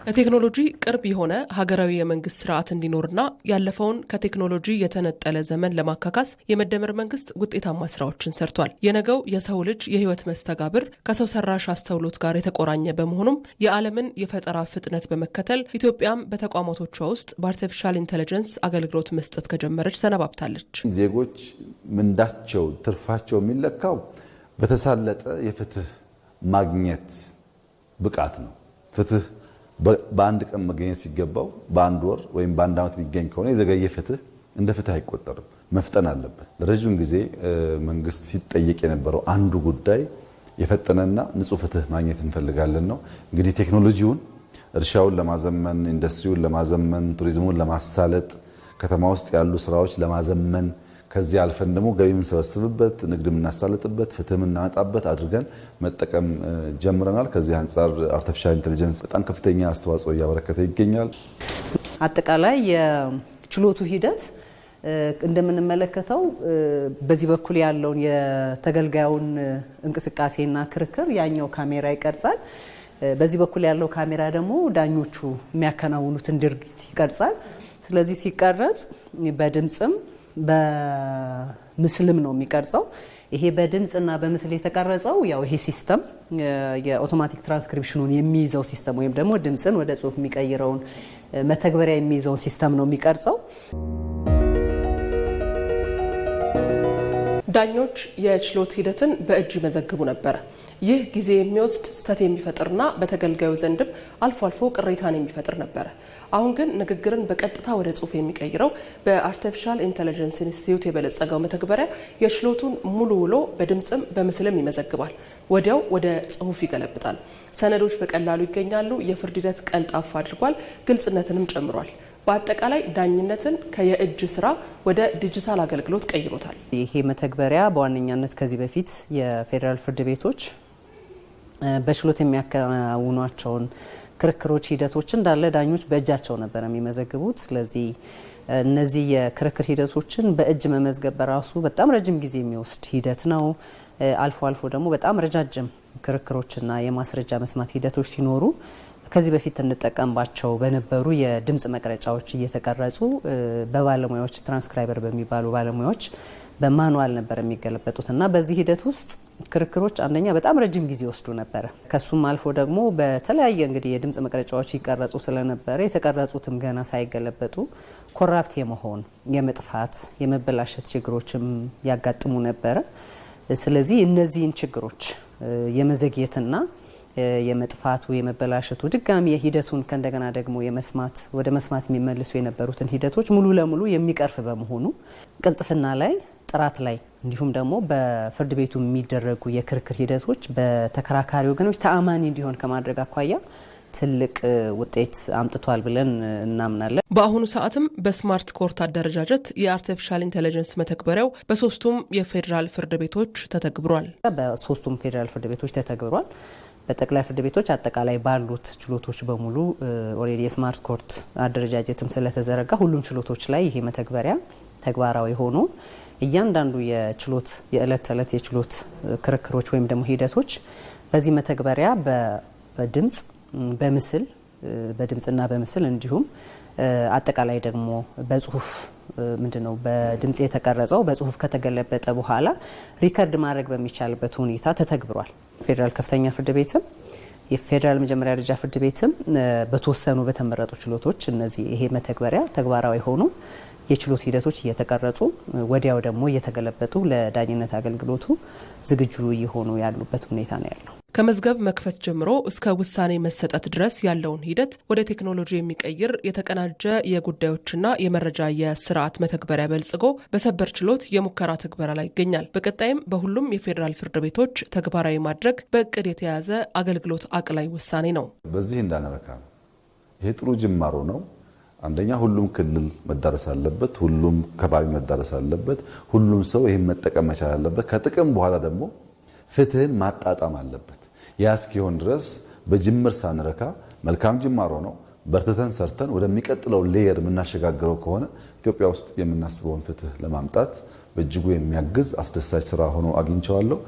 ለቴክኖሎጂ ቅርብ የሆነ ሀገራዊ የመንግስት ስርዓት እንዲኖርና ያለፈውን ከቴክኖሎጂ የተነጠለ ዘመን ለማካካስ የመደመር መንግስት ውጤታማ ስራዎችን ሰርቷል። የነገው የሰው ልጅ የህይወት መስተጋብር ከሰው ሰራሽ አስተውሎት ጋር የተቆራኘ በመሆኑም የዓለምን የፈጠራ ፍጥነት በመከተል ኢትዮጵያም በተቋማቶቿ ውስጥ በአርቲፊሻል ኢንተለጀንስ አገልግሎት መስጠት ከጀመረች ሰነባብታለች። ዜጎች ምንዳቸው ትርፋቸው የሚለካው በተሳለጠ የፍትህ ማግኘት ብቃት ነው። ፍትህ በአንድ ቀን መገኘት ሲገባው በአንድ ወር ወይም በአንድ ዓመት የሚገኝ ከሆነ የዘገየ ፍትህ እንደ ፍትህ አይቆጠርም። መፍጠን አለበት። ለረጅም ጊዜ መንግስት ሲጠየቅ የነበረው አንዱ ጉዳይ የፈጠነና ንጹህ ፍትህ ማግኘት እንፈልጋለን ነው። እንግዲህ ቴክኖሎጂውን እርሻውን ለማዘመን፣ ኢንዱስትሪውን ለማዘመን፣ ቱሪዝሙን ለማሳለጥ፣ ከተማ ውስጥ ያሉ ስራዎች ለማዘመን ከዚህ አልፈን ደግሞ ገቢ የምንሰበስብበት፣ ንግድ የምናሳልጥበት፣ ፍትህ የምናመጣበት አድርገን መጠቀም ጀምረናል። ከዚህ አንጻር አርቲፊሻል ኢንተለጀንስ በጣም ከፍተኛ አስተዋጽኦ እያበረከተ ይገኛል። አጠቃላይ የችሎቱ ሂደት እንደምንመለከተው በዚህ በኩል ያለውን የተገልጋዩን እንቅስቃሴና ክርክር ያኛው ካሜራ ይቀርጻል። በዚህ በኩል ያለው ካሜራ ደግሞ ዳኞቹ የሚያከናውኑትን ድርጊት ይቀርጻል። ስለዚህ ሲቀረጽ በድምጽም በምስልም ነው የሚቀርጸው። ይሄ በድምጽና በምስል የተቀረጸው ያው ይሄ ሲስተም የአውቶማቲክ ትራንስክሪፕሽኑን የሚይዘው ሲስተም ወይም ደግሞ ድምጽን ወደ ጽሁፍ የሚቀይረውን መተግበሪያ የሚይዘው ሲስተም ነው የሚቀርጸው። ዳኞች የችሎት ሂደትን በእጅ መዘግቡ ነበር። ይህ ጊዜ የሚወስድ ስህተት የሚፈጥርና በተገልጋዩ ዘንድም አልፎ አልፎ ቅሬታን የሚፈጥር ነበር። አሁን ግን ንግግርን በቀጥታ ወደ ጽሁፍ የሚቀይረው በአርቲፊሻል ኢንተለጀንስ ኢንስቲትዩት የበለጸገው መተግበሪያ የችሎቱን ሙሉ ውሎ በድምጽም በምስልም ይመዘግባል። ወዲያው ወደ ጽሁፍ ይገለብጣል። ሰነዶች በቀላሉ ይገኛሉ። የፍርድ ሂደት ቀልጣፋ አድርጓል። ግልጽነትንም ጨምሯል። በአጠቃላይ ዳኝነትን ከየእጅ ስራ ወደ ዲጂታል አገልግሎት ቀይሮታል። ይሄ መተግበሪያ በዋነኛነት ከዚህ በፊት የፌዴራል ፍርድ ቤቶች በችሎት የሚያከናውኗቸውን ክርክሮች፣ ሂደቶች እንዳለ ዳኞች በእጃቸው ነበር የሚመዘግቡት። ስለዚህ እነዚህ የክርክር ሂደቶችን በእጅ መመዝገብ በራሱ በጣም ረጅም ጊዜ የሚወስድ ሂደት ነው። አልፎ አልፎ ደግሞ በጣም ረጃጅም ክርክሮችና የማስረጃ መስማት ሂደቶች ሲኖሩ ከዚህ በፊት እንጠቀምባቸው በነበሩ የድምጽ መቅረጫዎች እየተቀረጹ በባለሙያዎች ትራንስክራይበር በሚባሉ ባለሙያዎች በማኑዋል ነበር የሚገለበጡት እና በዚህ ሂደት ውስጥ ክርክሮች አንደኛ በጣም ረጅም ጊዜ ወስዱ ነበር። ከሱም አልፎ ደግሞ በተለያየ እንግዲህ የድምጽ መቅረጫዎች ይቀረጹ ስለነበረ የተቀረጹትም ገና ሳይገለበጡ ኮራፕት የመሆን የመጥፋት የመበላሸት ችግሮችም ያጋጥሙ ነበረ። ስለዚህ እነዚህን ችግሮች የመዘግየትና የመጥፋቱ የመበላሸቱ ድጋሚ የሂደቱን ከእንደገና ደግሞ የመስማት ወደ መስማት የሚመልሱ የነበሩትን ሂደቶች ሙሉ ለሙሉ የሚቀርፍ በመሆኑ ቅልጥፍና ላይ፣ ጥራት ላይ እንዲሁም ደግሞ በፍርድ ቤቱ የሚደረጉ የክርክር ሂደቶች በተከራካሪ ወገኖች ተአማኒ እንዲሆን ከማድረግ አኳያ ትልቅ ውጤት አምጥቷል ብለን እናምናለን። በአሁኑ ሰዓትም በስማርት ኮርት አደረጃጀት የአርቲፊሻል ኢንተለጀንስ መተግበሪያው በሶስቱም የፌዴራል ፍርድ ቤቶች ተተግብሯል። በሶስቱም ፌዴራል ፍርድ ቤቶች ተተግብሯል። በጠቅላይ ፍርድ ቤቶች አጠቃላይ ባሉት ችሎቶች በሙሉ ኦሬዲ የስማርት ኮርት አደረጃጀትም ስለተዘረጋ ሁሉም ችሎቶች ላይ ይሄ መተግበሪያ ተግባራዊ ሆኖ እያንዳንዱ የችሎት የዕለት ተዕለት የችሎት ክርክሮች ወይም ደግሞ ሂደቶች በዚህ መተግበሪያ በድምጽ በምስል በድምጽና በምስል እንዲሁም አጠቃላይ ደግሞ በጽሁፍ ምንድነው በድምጽ የተቀረጸው በጽሁፍ ከተገለበጠ በኋላ ሪከርድ ማድረግ በሚቻልበት ሁኔታ ተተግብሯል። ፌዴራል ከፍተኛ ፍርድ ቤትም የፌዴራል መጀመሪያ ደረጃ ፍርድ ቤትም በተወሰኑ በተመረጡ ችሎቶች እነዚህ ይሄ መተግበሪያ ተግባራዊ ሆኖ የችሎት ሂደቶች እየተቀረጹ ወዲያው ደግሞ እየተገለበጡ ለዳኝነት አገልግሎቱ ዝግጁ እየሆኑ ያሉበት ሁኔታ ነው ያለው። ከመዝገብ መክፈት ጀምሮ እስከ ውሳኔ መሰጠት ድረስ ያለውን ሂደት ወደ ቴክኖሎጂ የሚቀይር የተቀናጀ የጉዳዮችና የመረጃ የስርዓት መተግበሪያ በልጽጎ በሰበር ችሎት የሙከራ ትግበራ ላይ ይገኛል። በቀጣይም በሁሉም የፌዴራል ፍርድ ቤቶች ተግባራዊ ማድረግ በእቅድ የተያዘ አገልግሎት አቅላይ ውሳኔ ነው። በዚህ እንዳነረካ ይሄ ጥሩ ጅማሮ ነው። አንደኛ ሁሉም ክልል መዳረስ አለበት፣ ሁሉም ከባቢ መዳረስ አለበት፣ ሁሉም ሰው ይሄን መጠቀም መቻል አለበት። ከጥቅም በኋላ ደግሞ ፍትህን ማጣጣም አለበት። ያ እስኪሆን ድረስ በጅምር ሳንረካ መልካም ጅማሮ ነው። በርትተን ሰርተን ወደሚቀጥለው ሌየር የምናሸጋግረው ከሆነ ኢትዮጵያ ውስጥ የምናስበውን ፍትህ ለማምጣት በእጅጉ የሚያግዝ አስደሳች ስራ ሆኖ አግኝቼዋለሁ።